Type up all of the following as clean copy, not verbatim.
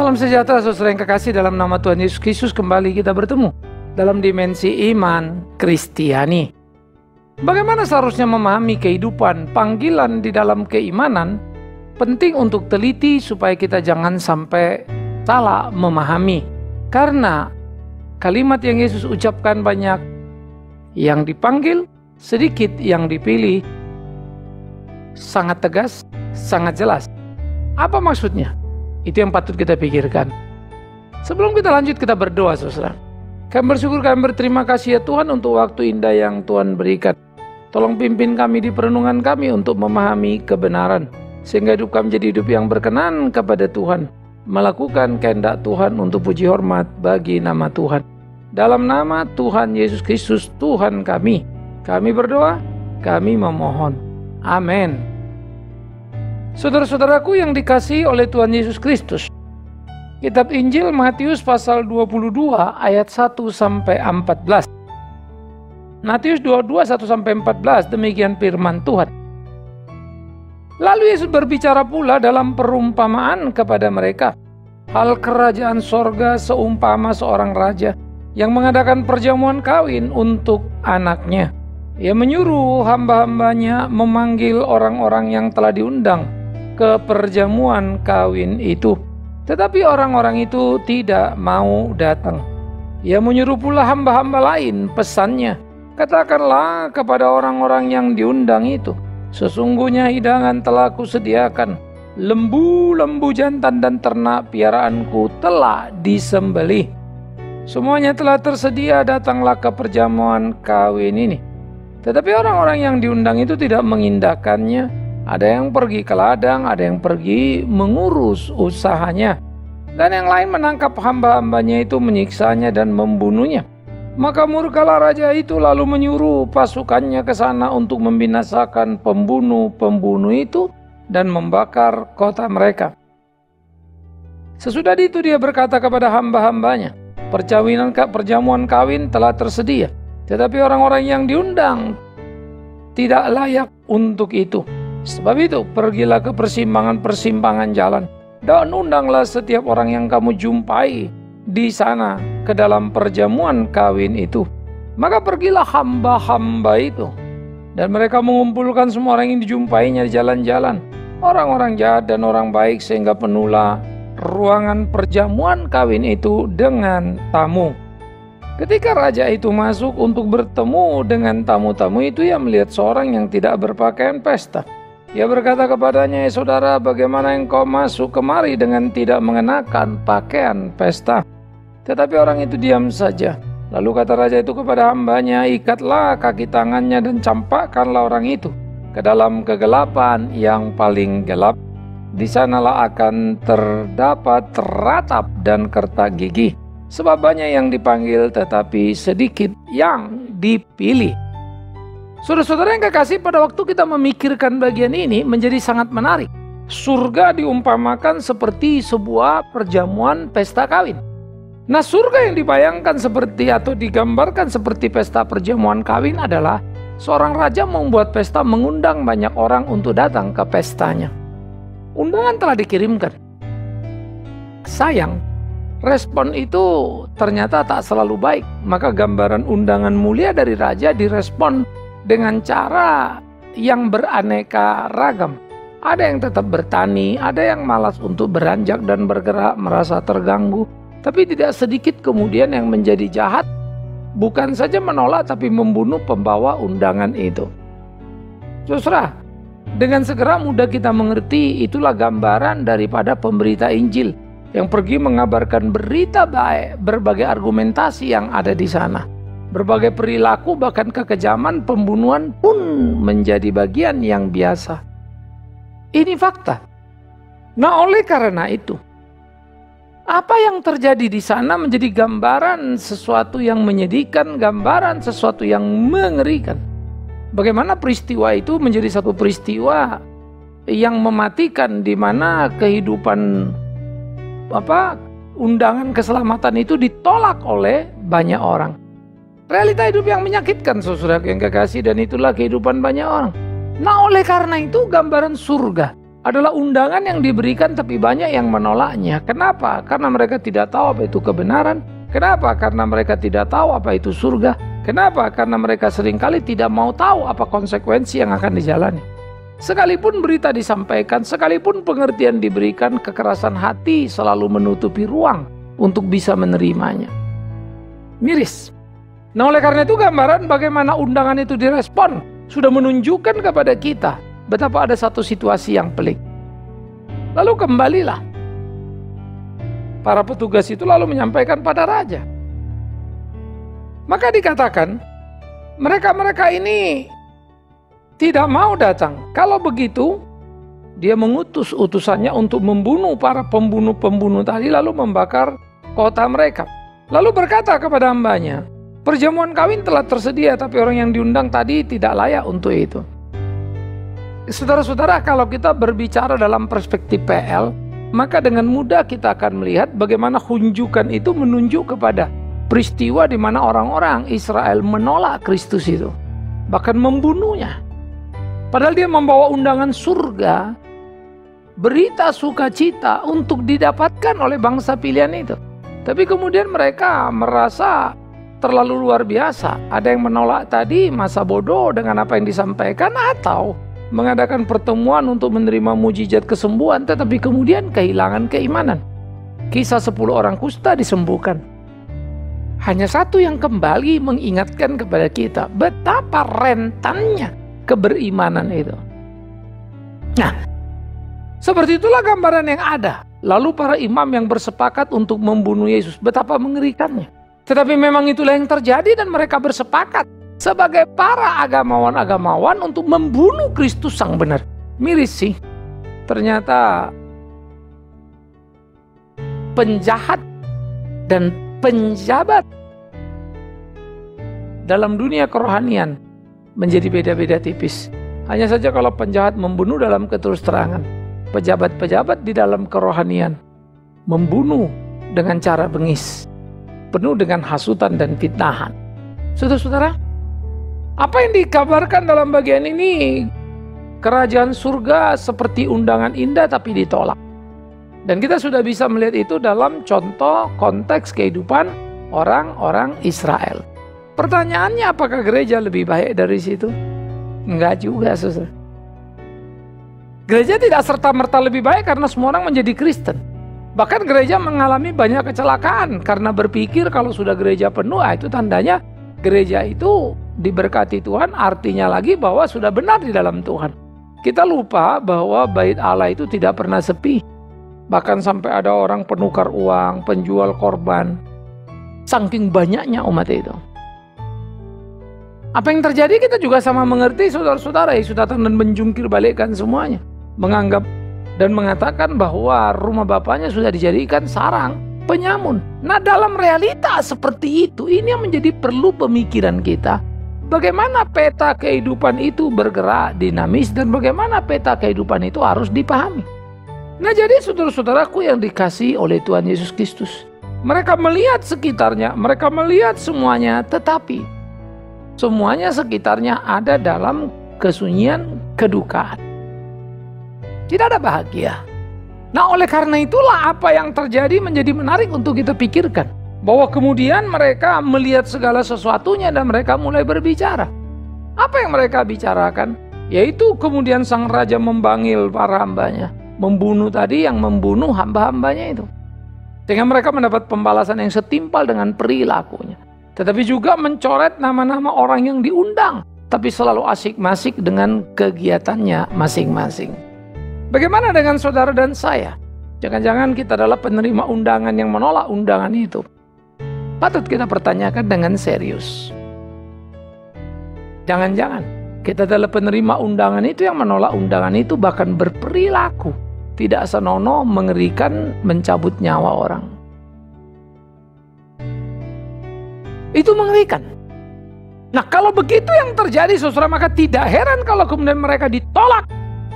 Salam sejahtera saudara yang kekasih, dalam nama Tuhan Yesus Kristus kembali kita bertemu dalam dimensi iman Kristiani. Bagaimana seharusnya memahami kehidupan panggilan di dalam keimanan? Penting untuk teliti supaya kita jangan sampai salah memahami. Karena kalimat yang Yesus ucapkan banyak yang dipanggil, sedikit yang dipilih. Sangat tegas, sangat jelas. Apa maksudnya? Itu yang patut kita pikirkan. Sebelum kita lanjut, kita berdoa saudara. Kami bersyukur, kami berterima kasih ya Tuhan untuk waktu indah yang Tuhan berikan. Tolong pimpin kami di perenungan kami untuk memahami kebenaran, sehingga hidup kami menjadi hidup yang berkenan kepada Tuhan, melakukan kehendak Tuhan untuk puji hormat bagi nama Tuhan. Dalam nama Tuhan Yesus Kristus Tuhan kami berdoa, kami memohon. Amin. Saudara-saudaraku yang dikasihi oleh Tuhan Yesus Kristus, Kitab Injil Matius pasal 22 ayat 1-14. Matius 22 1-14, demikian firman Tuhan. Lalu Yesus berbicara pula dalam perumpamaan kepada mereka, hal kerajaan sorga seumpama seorang raja yang mengadakan perjamuan kawin untuk anaknya. Ia menyuruh hamba-hambanya memanggil orang-orang yang telah diundang ke perjamuan kawin itu, tetapi orang-orang itu tidak mau datang. Ia menyuruh pula hamba-hamba lain, pesannya, katakanlah kepada orang-orang yang diundang itu, sesungguhnya hidangan telah kusediakan, lembu-lembu jantan dan ternak piaraanku telah disembelih. Semuanya telah tersedia, datanglah ke perjamuan kawin ini. Tetapi orang-orang yang diundang itu tidak mengindahkannya. Ada yang pergi ke ladang, ada yang pergi mengurus usahanya, dan yang lain menangkap hamba-hambanya itu, menyiksanya dan membunuhnya. Maka murkalah raja itu lalu menyuruh pasukannya ke sana untuk membinasakan pembunuh-pembunuh itu dan membakar kota mereka. Sesudah itu dia berkata kepada hamba-hambanya, perjamuan kawin telah tersedia, tetapi orang-orang yang diundang tidak layak untuk itu. Sebab itu pergilah ke persimpangan-persimpangan jalan dan undanglah setiap orang yang kamu jumpai di sana ke dalam perjamuan kawin itu. Maka pergilah hamba-hamba itu, dan mereka mengumpulkan semua orang yang dijumpainya di jalan-jalan, orang-orang jahat dan orang baik, sehingga penuhlah ruangan perjamuan kawin itu dengan tamu. Ketika raja itu masuk untuk bertemu dengan tamu-tamu itu, ia melihat seorang yang tidak berpakaian pesta. Ia berkata kepadanya, saudara, bagaimana engkau masuk kemari dengan tidak mengenakan pakaian pesta? Tetapi orang itu diam saja. Lalu kata raja itu kepada hambanya, ikatlah kaki tangannya dan campakkanlah orang itu ke dalam kegelapan yang paling gelap. Di sanalah akan terdapat ratap dan kertak gigi. Sebab banyak yang dipanggil tetapi sedikit yang dipilih. Saudara-saudara yang kekasih, pada waktu kita memikirkan bagian ini menjadi sangat menarik. Surga diumpamakan seperti sebuah perjamuan pesta kawin. Nah, surga yang dibayangkan seperti atau digambarkan seperti pesta perjamuan kawin adalah seorang raja membuat pesta, mengundang banyak orang untuk datang ke pestanya. Undangan telah dikirimkan. Sayang, respon itu ternyata tak selalu baik. Maka gambaran undangan mulia dari raja direspon dengan cara yang beraneka ragam. Ada yang tetap bertani, ada yang malas untuk beranjak dan bergerak, merasa terganggu. Tapi tidak sedikit kemudian yang menjadi jahat, bukan saja menolak tapi membunuh pembawa undangan itu. Saudara, dengan segera mudah kita mengerti itulah gambaran daripada pemberita Injil yang pergi mengabarkan berita baik, berbagai argumentasi yang ada di sana. Berbagai perilaku bahkan kekejaman pembunuhan pun menjadi bagian yang biasa. Ini fakta. Nah, oleh karena itu, apa yang terjadi di sana menjadi gambaran sesuatu yang menyedihkan, gambaran sesuatu yang mengerikan. Bagaimana peristiwa itu menjadi satu peristiwa yang mematikan, di mana kehidupan undangan keselamatan itu ditolak oleh banyak orang. Realita hidup yang menyakitkan, saudara yang kekasih, dan itulah kehidupan banyak orang. Nah, oleh karena itu gambaran surga adalah undangan yang diberikan tapi banyak yang menolaknya. Kenapa? Karena mereka tidak tahu apa itu kebenaran. Kenapa? Karena mereka tidak tahu apa itu surga. Kenapa? Karena mereka seringkali tidak mau tahu apa konsekuensi yang akan dijalani. Sekalipun berita disampaikan, sekalipun pengertian diberikan, kekerasan hati selalu menutupi ruang untuk bisa menerimanya. Miris. Nah, oleh karena itu gambaran bagaimana undangan itu direspon sudah menunjukkan kepada kita betapa ada satu situasi yang pelik. Lalu kembalilah. Para petugas itu lalu menyampaikan pada raja. Maka dikatakan, mereka-mereka ini tidak mau datang. Kalau begitu, dia mengutus utusannya untuk membunuh para pembunuh-pembunuh tadi, lalu membakar kota mereka. Lalu berkata kepada hambanya, perjamuan kawin telah tersedia, tapi orang yang diundang tadi tidak layak untuk itu. Saudara-saudara, kalau kita berbicara dalam perspektif PL, maka dengan mudah kita akan melihat bagaimana hunjukan itu menunjuk kepada peristiwa di mana orang-orang Israel menolak Kristus itu, bahkan membunuhnya. Padahal dia membawa undangan surga, berita sukacita untuk didapatkan oleh bangsa pilihan itu. Tapi kemudian mereka merasa terlalu luar biasa. Ada yang menolak tadi, masa bodoh dengan apa yang disampaikan, atau mengadakan pertemuan untuk menerima mujizat kesembuhan, tetapi kemudian kehilangan keimanan. Kisah 10 orang kusta disembuhkan. Hanya satu yang kembali mengingatkan kepada kita betapa rentannya keberimanan itu. Nah, seperti itulah gambaran yang ada. Lalu para imam yang bersepakat untuk membunuh Yesus, betapa mengerikannya. Tetapi memang itulah yang terjadi dan mereka bersepakat sebagai para agamawan-agamawan untuk membunuh Kristus sang benar. Miris sih. Ternyata penjahat dan penjabat dalam dunia kerohanian menjadi beda-beda tipis. Hanya saja kalau penjahat membunuh dalam keterus-terangan, pejabat-pejabat di dalam kerohanian membunuh dengan cara bengis, penuh dengan hasutan dan fitnahan. Saudara-saudara, apa yang dikabarkan dalam bagian ini, kerajaan surga seperti undangan indah tapi ditolak. Dan kita sudah bisa melihat itu dalam contoh konteks kehidupan orang-orang Israel. Pertanyaannya, apakah gereja lebih baik dari situ? Enggak juga, saudara. Gereja tidak serta-merta lebih baik karena semua orang menjadi Kristen. Bahkan gereja mengalami banyak kecelakaan karena berpikir kalau sudah gereja penuh, itu tandanya gereja itu diberkati Tuhan, artinya lagi bahwa sudah benar di dalam Tuhan. Kita lupa bahwa bait Allah itu tidak pernah sepi. Bahkan sampai ada orang penukar uang, penjual korban. Saking banyaknya umat itu. Apa yang terjadi kita juga sama mengerti, saudara-saudara. Yesus datang dan menjungkir balikkan semuanya. Menganggap dan mengatakan bahwa rumah bapaknya sudah dijadikan sarang penyamun. Nah, dalam realita seperti itu, ini yang menjadi perlu pemikiran kita. Bagaimana peta kehidupan itu bergerak dinamis dan bagaimana peta kehidupan itu harus dipahami. Nah, jadi saudara-saudaraku yang dikasihi oleh Tuhan Yesus Kristus, mereka melihat sekitarnya, mereka melihat semuanya, tetapi semuanya sekitarnya ada dalam kesunyian, kedukaan. Tidak ada bahagia. Nah, oleh karena itulah apa yang terjadi menjadi menarik untuk kita pikirkan. Bahwa kemudian mereka melihat segala sesuatunya dan mereka mulai berbicara. Apa yang mereka bicarakan? Yaitu kemudian sang raja memanggil para hambanya. Membunuh tadi yang membunuh hamba-hambanya itu. Sehingga mereka mendapat pembalasan yang setimpal dengan perilakunya. Tetapi juga mencoret nama-nama orang yang diundang. Tapi selalu asik-masik dengan kegiatannya masing-masing. Bagaimana dengan saudara dan saya? Jangan-jangan kita adalah penerima undangan yang menolak undangan itu. Patut kita pertanyakan dengan serius. Jangan-jangan kita adalah penerima undangan itu yang menolak undangan itu, bahkan berperilaku tidak senonoh, mengerikan, mencabut nyawa orang. Itu mengerikan. Nah, kalau begitu yang terjadi, saudara, maka tidak heran kalau kemudian mereka ditolak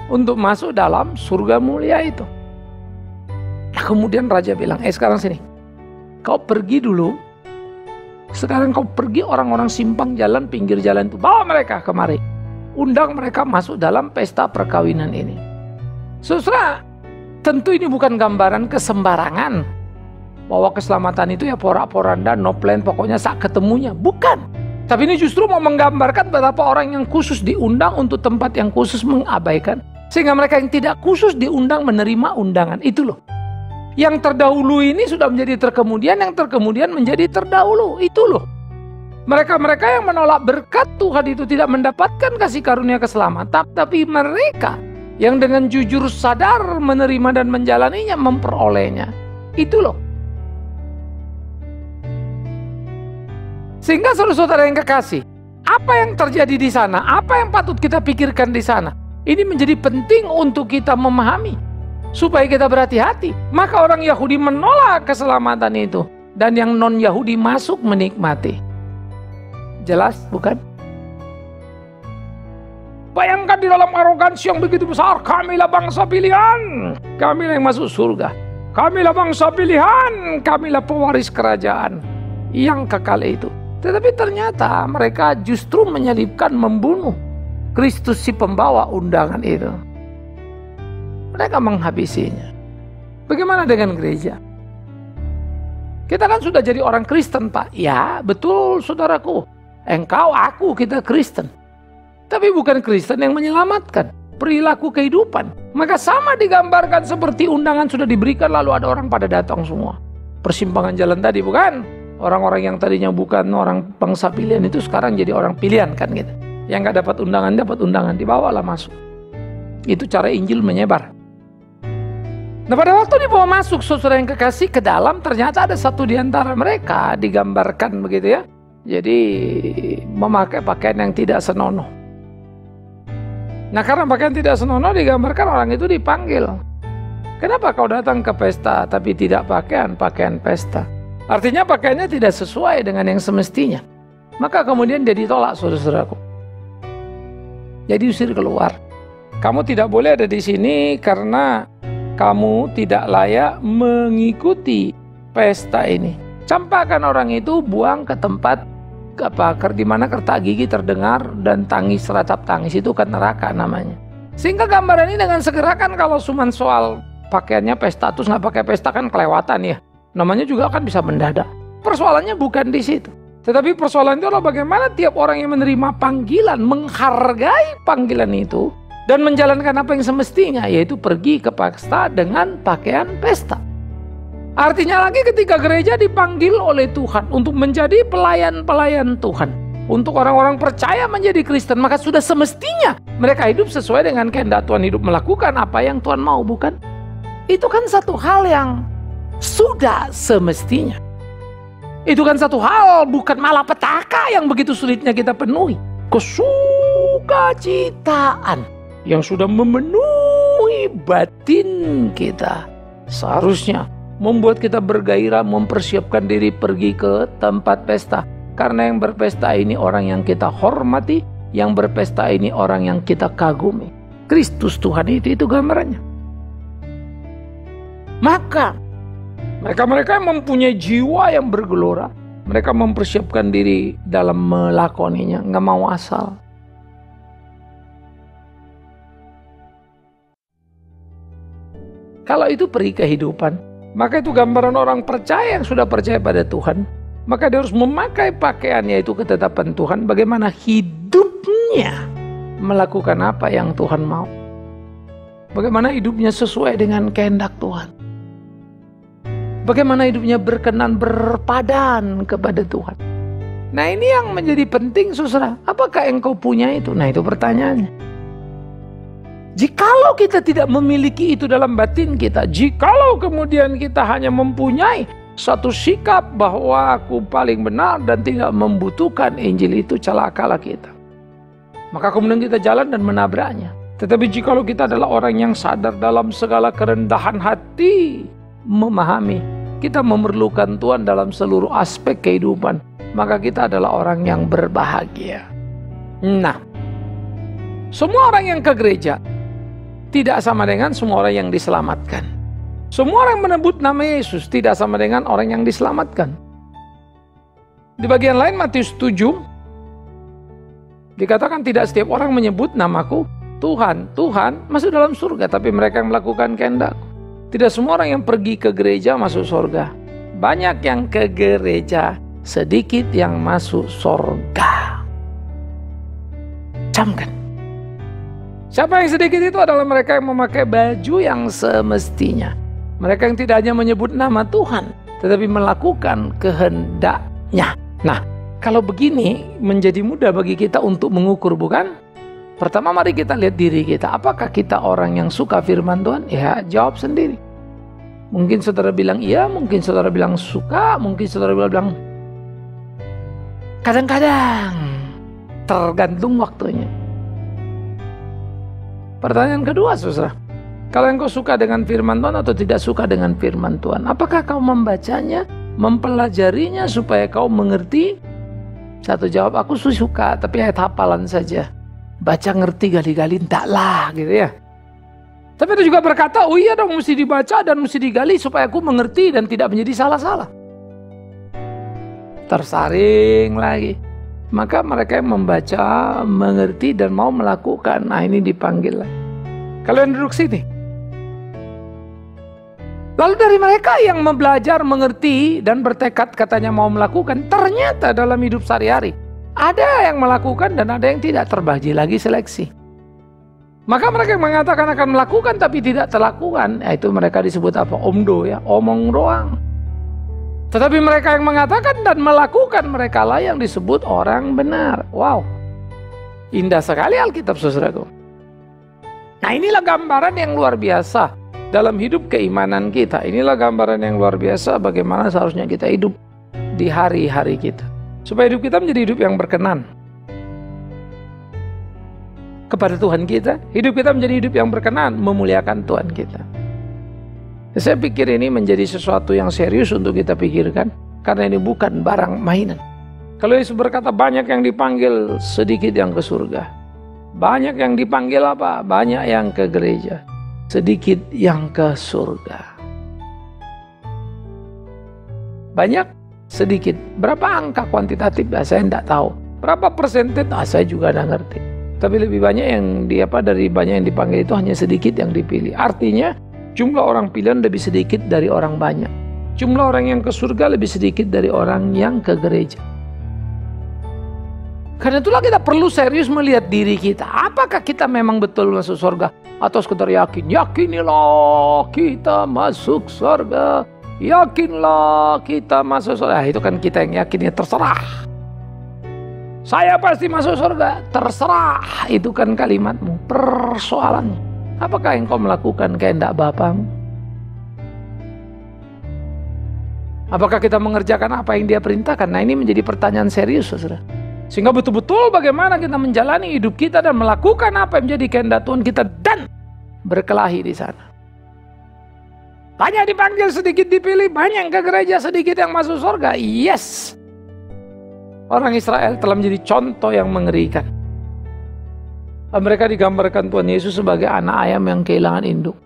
untuk masuk dalam surga mulia itu. Nah, kemudian raja bilang, sekarang sini, kau pergi dulu. Sekarang kau pergi orang-orang simpang jalan, pinggir jalan itu, bawa mereka kemari. Undang mereka masuk dalam pesta perkawinan ini. Saudara, tentu ini bukan gambaran kesembarangan, bahwa keselamatan itu ya porak-poranda, no plan, pokoknya saat ketemunya. Bukan. Tapi ini justru mau menggambarkan betapa orang yang khusus diundang untuk tempat yang khusus mengabaikan. Sehingga mereka yang tidak khusus diundang menerima undangan. Itu loh. Yang terdahulu ini sudah menjadi terkemudian, yang terkemudian menjadi terdahulu. Itu loh. Mereka-mereka yang menolak berkat Tuhan itu tidak mendapatkan kasih karunia keselamatan. Tapi mereka yang dengan jujur sadar menerima dan menjalaninya memperolehnya. Itu loh. Sehingga saudara-saudara yang kekasih, apa yang terjadi di sana? Apa yang patut kita pikirkan di sana? Ini menjadi penting untuk kita memahami, supaya kita berhati-hati. Maka orang Yahudi menolak keselamatan itu, dan yang non-Yahudi masuk menikmati. Jelas, bukan? Bayangkan di dalam arogansi yang begitu besar, kamilah bangsa pilihan, kamilah yang masuk surga. Kamilah bangsa pilihan, kamilah pewaris kerajaan yang kekal itu. Tetapi ternyata mereka justru menyalibkan, membunuh Kristus si pembawa undangan itu. Mereka menghabisinya. Bagaimana dengan gereja? Kita kan sudah jadi orang Kristen, Pak. Ya, betul saudaraku. Engkau, aku, kita Kristen. Tapi bukan Kristen yang menyelamatkan. Perilaku kehidupan. Maka sama digambarkan seperti undangan sudah diberikan, lalu ada orang pada datang semua. Persimpangan jalan tadi, bukan? Orang-orang yang tadinya bukan orang bangsa pilihan itu sekarang jadi orang pilihan kan gitu. Yang gak dapat undangan, dibawalah masuk. Itu cara Injil menyebar. Nah pada waktu dibawa masuk saudara yang kekasih ke dalam, ternyata ada satu di antara mereka digambarkan begitu ya. Jadi memakai pakaian yang tidak senonoh. Nah karena pakaian tidak senonoh digambarkan orang itu dipanggil. Kenapa kau datang ke pesta tapi tidak pakaian pesta? Artinya pakaiannya tidak sesuai dengan yang semestinya. Maka kemudian dia ditolak saudara-saudaraku. Jadi usir keluar. Kamu tidak boleh ada di sini karena kamu tidak layak mengikuti pesta ini. Campakkan orang itu, buang ke tempat di mana kertak gigi terdengar dan tangis, ratap tangis, itu kan neraka namanya. Sehingga gambaran ini dengan segera kan kalau cuma soal pakaiannya pesta terus nggak pakai pesta kan kelewatan ya. Namanya juga kan bisa mendadak. Persoalannya bukan di situ. Tetapi persoalan itu adalah bagaimana tiap orang yang menerima panggilan menghargai panggilan itu dan menjalankan apa yang semestinya, yaitu pergi ke pesta dengan pakaian pesta. Artinya lagi ketika gereja dipanggil oleh Tuhan untuk menjadi pelayan-pelayan Tuhan, untuk orang-orang percaya menjadi Kristen, maka sudah semestinya mereka hidup sesuai dengan kehendak Tuhan, hidup melakukan apa yang Tuhan mau, bukan? Itu kan satu hal yang sudah semestinya. Itu kan satu hal, bukan malapetaka yang begitu sulitnya kita penuhi. Kesukacitaan yang sudah memenuhi batin kita seharusnya membuat kita bergairah mempersiapkan diri pergi ke tempat pesta. Karena yang berpesta ini orang yang kita hormati, yang berpesta ini orang yang kita kagumi. Kristus Tuhan itu gambarannya. Maka mereka-mereka yang mempunyai jiwa yang bergelora, mereka mempersiapkan diri dalam melakoninya, nggak mau asal. Kalau itu peri kehidupan, maka itu gambaran orang percaya yang sudah percaya pada Tuhan. Maka dia harus memakai pakaiannya itu ketetapan Tuhan, bagaimana hidupnya melakukan apa yang Tuhan mau. Bagaimana hidupnya sesuai dengan kehendak Tuhan. Bagaimana hidupnya berkenan, berpadan kepada Tuhan. Nah ini yang menjadi penting saudara. Apakah engkau punya itu? Nah itu pertanyaannya. Jikalau kita tidak memiliki itu dalam batin kita, jikalau kemudian kita hanya mempunyai satu sikap bahwa aku paling benar dan tidak membutuhkan Injil, itu celakalah kita. Maka kemudian kita jalan dan menabraknya. Tetapi jikalau kita adalah orang yang sadar dalam segala kerendahan hati, memahami kita memerlukan Tuhan dalam seluruh aspek kehidupan, maka kita adalah orang yang berbahagia. Nah, semua orang yang ke gereja tidak sama dengan semua orang yang diselamatkan. Semua orang menebut nama Yesus tidak sama dengan orang yang diselamatkan. Di bagian lain Matius 7 dikatakan tidak setiap orang menyebut namaku Tuhan, masuk dalam surga, tapi mereka yang melakukan kehendak-Ku. Tidak semua orang yang pergi ke gereja masuk surga. Banyak yang ke gereja, sedikit yang masuk surga. Camkan. Siapa yang sedikit itu adalah mereka yang memakai baju yang semestinya. Mereka yang tidak hanya menyebut nama Tuhan, tetapi melakukan kehendak-Nya. Nah, kalau begini menjadi mudah bagi kita untuk mengukur, bukan? Pertama, mari kita lihat diri kita. Apakah kita orang yang suka firman Tuhan? Ya, jawab sendiri. Mungkin saudara bilang iya, mungkin saudara bilang suka, mungkin saudara bilang kadang-kadang. Tergantung waktunya. Pertanyaan kedua, saudara. Kalau engkau suka dengan firman Tuhan atau tidak suka dengan firman Tuhan? Apakah kau membacanya, mempelajarinya supaya kau mengerti? Satu jawab, aku suka, tapi ayat hafalan saja. Baca ngerti gali-gali, entahlah gitu ya. Tapi ada juga berkata, oh iya dong, mesti dibaca dan mesti digali supaya aku mengerti dan tidak menjadi salah-salah. Tersaring lagi. Maka mereka yang membaca, mengerti dan mau melakukan, nah ini dipanggil lagi. Kalian duduk sini. Lalu dari mereka yang belajar, mengerti dan bertekad katanya mau melakukan, ternyata dalam hidup sehari-hari ada yang melakukan dan ada yang tidak, terbagi lagi seleksi. Maka mereka yang mengatakan akan melakukan tapi tidak terlakukan, itu mereka disebut apa? Omdo ya, omong doang. Tetapi mereka yang mengatakan dan melakukan, mereka lah yang disebut orang benar. Wow, indah sekali Alkitab, saudaraku. Nah, inilah gambaran yang luar biasa dalam hidup keimanan kita. Inilah gambaran yang luar biasa bagaimana seharusnya kita hidup di hari-hari kita. Supaya hidup kita menjadi hidup yang berkenan kepada Tuhan kita. Hidup kita menjadi hidup yang berkenan, memuliakan Tuhan kita. Saya pikir ini menjadi sesuatu yang serius untuk kita pikirkan, karena ini bukan barang mainan. Kalau Yesus berkata banyak yang dipanggil, sedikit yang ke surga. Banyak yang dipanggil apa? Banyak yang ke gereja, sedikit yang ke surga. Banyak, sedikit. Berapa angka kuantitatif? Saya tidak tahu. Berapa persentase? Saya juga tidak ngerti. Tapi lebih banyak yang dari banyak yang dipanggil itu hanya sedikit yang dipilih. Artinya jumlah orang pilihan lebih sedikit dari orang banyak. Jumlah orang yang ke surga lebih sedikit dari orang yang ke gereja. Karena itulah kita perlu serius melihat diri kita. Apakah kita memang betul masuk surga? Atau sekedar yakin? Yakinilah kita masuk surga. Yakinlah kita masuk surga. Itu kan kita yang yakin, ya terserah. Saya pasti masuk surga. Terserah. Itu kan kalimatmu. Persoalannya, apakah engkau melakukan kehendak Bapamu? Apakah kita mengerjakan apa yang Dia perintahkan? Nah, ini menjadi pertanyaan serius, saudara. Sehingga betul-betul bagaimana kita menjalani hidup kita dan melakukan apa yang menjadi kehendak Tuhan kita dan berkelahi di sana. Banyak dipanggil, sedikit dipilih. Banyak yang ke gereja, sedikit yang masuk surga. Yes. Orang Israel telah menjadi contoh yang mengerikan. Mereka digambarkan Tuhan Yesus sebagai anak ayam yang kehilangan induk.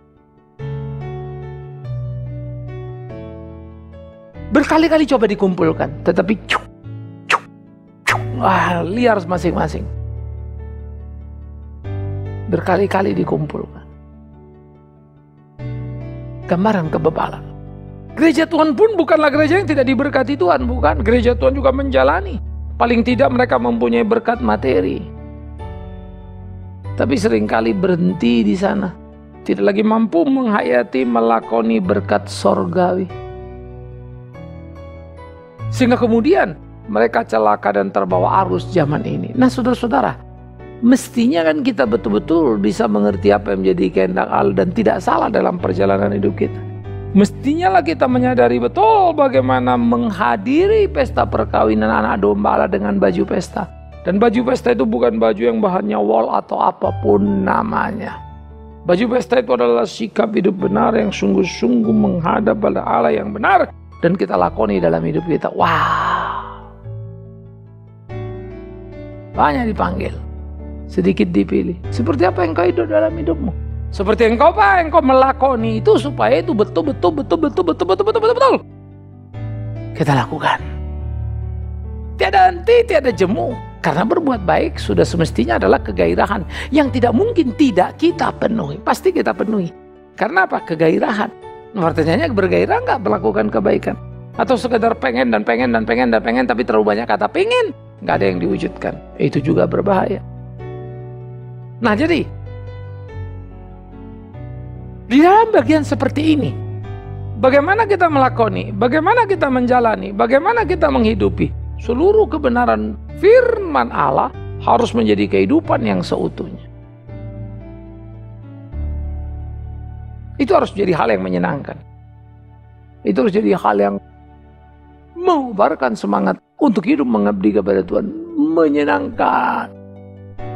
Berkali-kali coba dikumpulkan, tetapi liar masing-masing. Berkali-kali dikumpulkan. Gambaran kebebalan. Gereja Tuhan pun bukanlah gereja yang tidak diberkati Tuhan, bukan. Gereja Tuhan juga menjalani. Paling tidak mereka mempunyai berkat materi. Tapi seringkali berhenti di sana. Tidak lagi mampu menghayati, melakoni berkat sorgawi. Sehingga kemudian mereka celaka dan terbawa arus zaman ini. Nah, saudara-saudara, mestinya kan kita betul-betul bisa mengerti apa yang menjadi kehendak Allah dan tidak salah dalam perjalanan hidup kita. Mestinya lah kita menyadari betul bagaimana menghadiri pesta perkawinan anak domba Allah dengan baju pesta. Dan baju pesta itu bukan baju yang bahannya wol atau apapun namanya. Baju pesta itu adalah sikap hidup benar yang sungguh-sungguh menghadap pada Allah yang benar dan kita lakoni dalam hidup kita. Wow. Banyak dipanggil, sedikit dipilih. Seperti apa yang kau hidup dalam hidupmu? Seperti engkau melakoni itu supaya itu betul kita lakukan. Tiada henti, tiada jemu. Karena berbuat baik sudah semestinya adalah kegairahan yang tidak mungkin tidak kita penuhi. Pasti kita penuhi. Karena apa? Kegairahan. Artinya bergairah nggak melakukan kebaikan. Atau sekedar pengen dan pengen dan pengen dan pengen, tapi terlalu banyak kata pengen, nggak ada yang diwujudkan. Itu juga berbahaya. Nah jadi, di dalam bagian seperti ini, bagaimana kita melakoni, bagaimana kita menjalani, bagaimana kita menghidupi seluruh kebenaran firman Allah harus menjadi kehidupan yang seutuhnya. Itu harus jadi hal yang menyenangkan. Itu harus jadi hal yang mengubarkan semangat untuk hidup mengabdi kepada Tuhan. Menyenangkan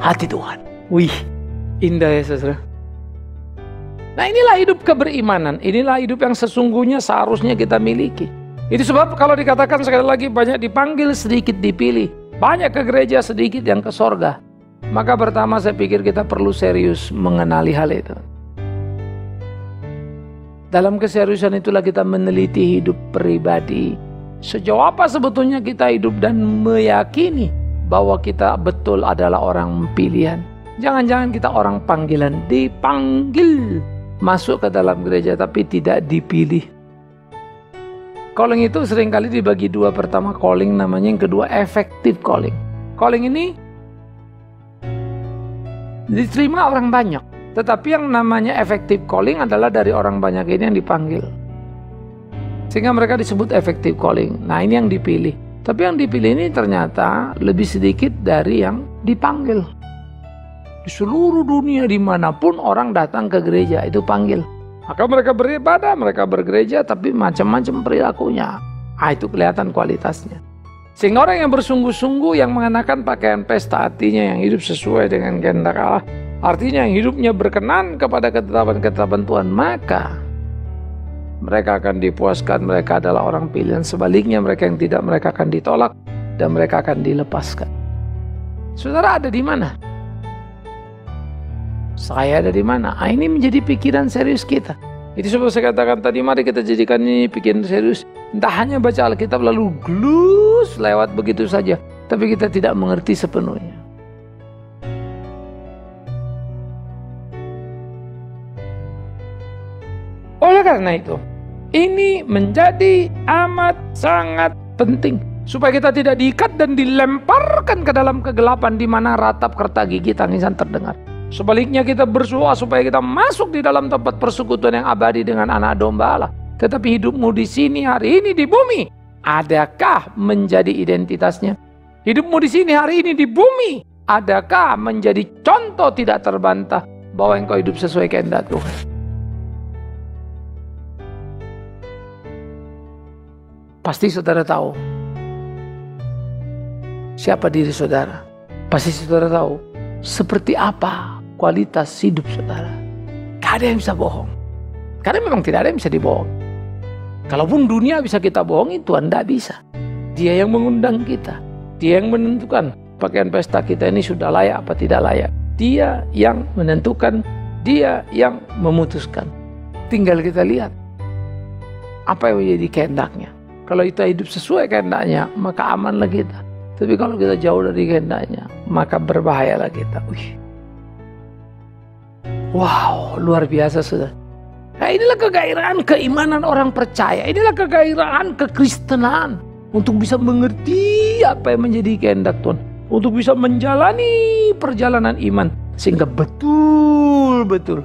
hati Tuhan. Wih, indah ya saudara. Nah inilah hidup keberimanan. Inilah hidup yang sesungguhnya seharusnya kita miliki. Itu sebab kalau dikatakan sekali lagi banyak dipanggil, sedikit dipilih. Banyak ke gereja, sedikit yang ke sorga. Maka pertama saya pikir kita perlu serius mengenali hal itu. Dalam keseriusan itulah kita meneliti hidup pribadi. Sejauh apa sebetulnya kita hidup dan meyakini bahwa kita betul adalah orang pilihan. Jangan-jangan kita orang panggilan, dipanggil masuk ke dalam gereja tapi tidak dipilih. Calling itu seringkali dibagi dua. Pertama calling namanya, yang kedua effective calling. Calling ini diterima orang banyak. Tetapi yang namanya effective calling adalah dari orang banyak ini yang dipanggil. Sehingga mereka disebut effective calling. Nah ini yang dipilih. Tapi yang dipilih ini ternyata lebih sedikit dari yang dipanggil. Di seluruh dunia dimanapun orang datang ke gereja itu panggil. Maka mereka beribadah, mereka bergereja, tapi macam-macam perilakunya. Itu kelihatan kualitasnya. Sehingga orang yang bersungguh-sungguh, yang mengenakan pakaian pesta hatinya, yang hidup sesuai dengan kehendak Allah, artinya yang hidupnya berkenan kepada ketetapan-ketetapan Tuhan, maka mereka akan dipuaskan, mereka adalah orang pilihan. Sebaliknya mereka yang tidak, mereka akan ditolak dan mereka akan dilepaskan. Saudara ada di mana? Saya ada di mana? Ini menjadi pikiran serius kita. Itu sebab saya katakan tadi, mari kita jadikan ini pikiran serius. Entah hanya baca Alkitab lalu glus lewat begitu saja, tapi kita tidak mengerti sepenuhnya. Oleh karena itu, ini menjadi amat sangat penting supaya kita tidak diikat dan dilemparkan ke dalam kegelapan di mana ratap kerta gigi tangisan terdengar. Sebaliknya kita berdoa supaya kita masuk di dalam tempat persekutuan yang abadi dengan anak domba Allah. Tetapi hidupmu di sini hari ini di bumi, adakah menjadi identitasnya? Hidupmu di sini hari ini di bumi, adakah menjadi contoh tidak terbantah bahwa engkau hidup sesuai kehendak Tuhan? Pasti saudara tahu siapa diri saudara. Pasti saudara tahu seperti apa kualitas hidup saudara. Gak ada yang bisa bohong. Karena memang tidak ada yang bisa dibohong. Kalaupun dunia bisa kita bohongi, Tuhan tidak bisa. Dia yang mengundang kita. Dia yang menentukan pakaian pesta kita ini sudah layak apa tidak layak. Dia yang menentukan. Dia yang memutuskan. Tinggal kita lihat apa yang menjadi kehendaknya. Kalau kita hidup sesuai kehendaknya, maka amanlah kita. Tapi kalau kita jauh dari kehendaknya, maka berbahayalah kita. Wow, luar biasa saudara. Nah, inilah kegairahan keimanan orang percaya. Inilah kegairahan kekristenan. Untuk bisa mengerti apa yang menjadi kehendak Tuhan. Untuk bisa menjalani perjalanan iman. Sehingga betul-betul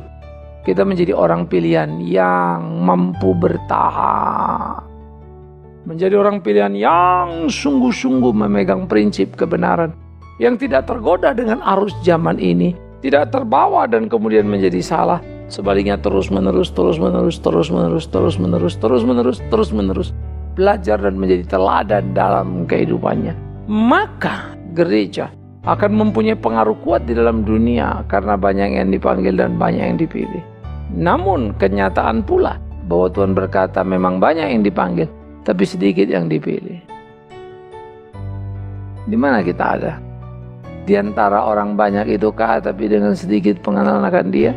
kita menjadi orang pilihan yang mampu bertahan. Menjadi orang pilihan yang sungguh-sungguh memegang prinsip kebenaran. Yang tidak tergoda dengan arus zaman ini. Tidak terbawa dan kemudian menjadi salah. Sebaliknya terus-menerus belajar dan menjadi teladan dalam kehidupannya. Maka gereja akan mempunyai pengaruh kuat di dalam dunia karena banyak yang dipanggil dan banyak yang dipilih. Namun kenyataan pula bahwa Tuhan berkata memang banyak yang dipanggil tapi sedikit yang dipilih. Di mana kita ada? Di antara orang banyak itukah tapi dengan sedikit pengenalan akan Dia?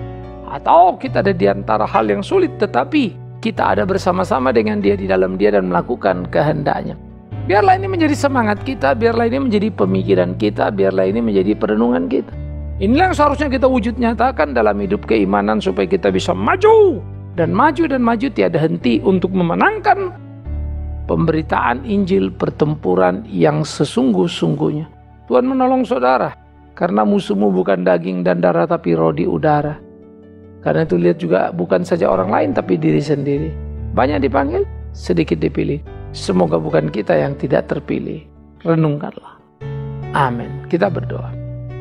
Atau kita ada di antara hal yang sulit tetapi kita ada bersama-sama dengan Dia, di dalam Dia dan melakukan kehendaknya? Biarlah ini menjadi semangat kita, biarlah ini menjadi pemikiran kita, biarlah ini menjadi perenungan kita. Inilah yang seharusnya kita wujud nyatakan dalam hidup keimanan supaya kita bisa maju dan maju tiada henti untuk memenangkan pemberitaan Injil, pertempuran yang sesungguh-sungguhnya. Tuhan menolong saudara, karena musuhmu bukan daging dan darah tapi roh di udara. Karena itu lihat juga bukan saja orang lain tapi diri sendiri. Banyak dipanggil, sedikit dipilih. Semoga bukan kita yang tidak terpilih. Renungkanlah. Amin. Kita berdoa.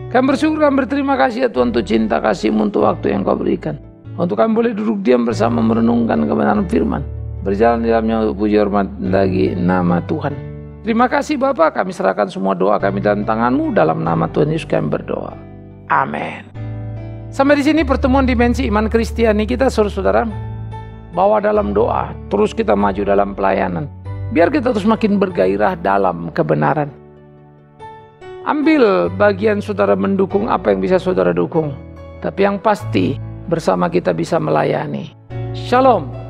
Kami bersyukur dan berterima kasih ya Tuhan untuk cinta kasih-Mu untuk waktu yang Kau berikan. Untuk kami boleh duduk diam bersama merenungkan kebenaran firman. Berjalan di dalamnya untuk puji hormat bagi nama Tuhan. Terima kasih Bapa, kami serahkan semua doa kami dalam tangan-Mu. Dalam nama Tuhan Yesus kami berdoa. Amin. Sampai di sini pertemuan dimensi iman Kristiani kita, saudara-saudara. Bawa dalam doa, terus kita maju dalam pelayanan. Biar kita terus makin bergairah dalam kebenaran. Ambil bagian saudara mendukung apa yang bisa saudara dukung. Tapi yang pasti bersama kita bisa melayani. Shalom.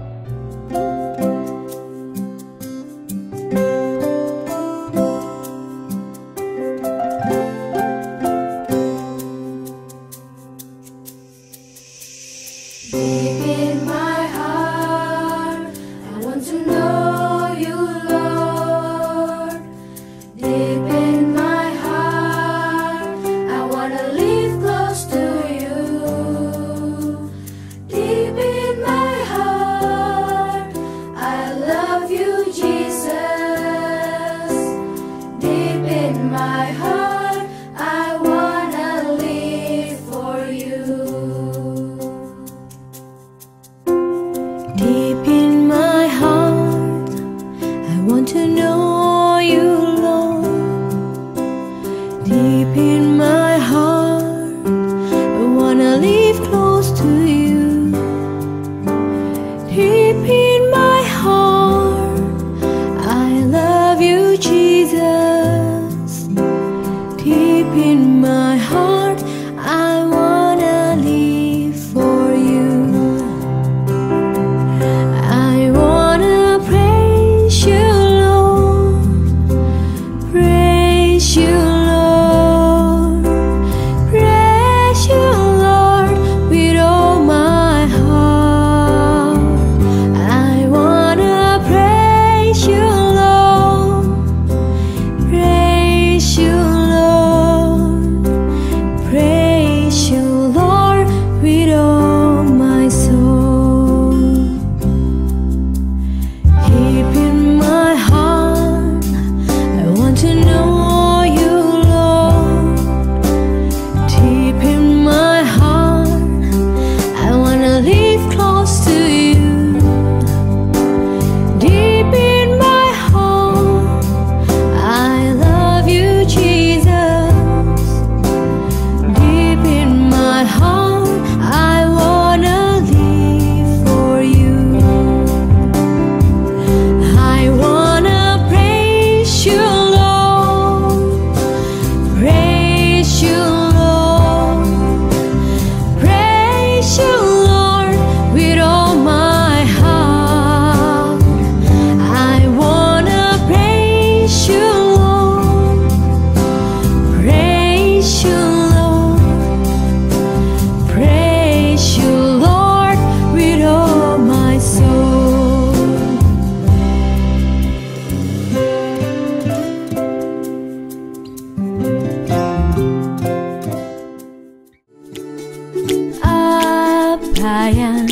yang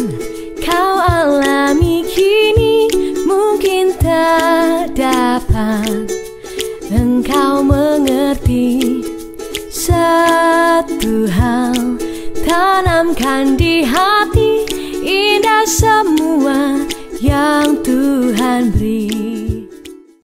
kau alami kini mungkin tak dapat engkau mengerti. Satu hal tanamkan di hati, indah semua yang Tuhan beri.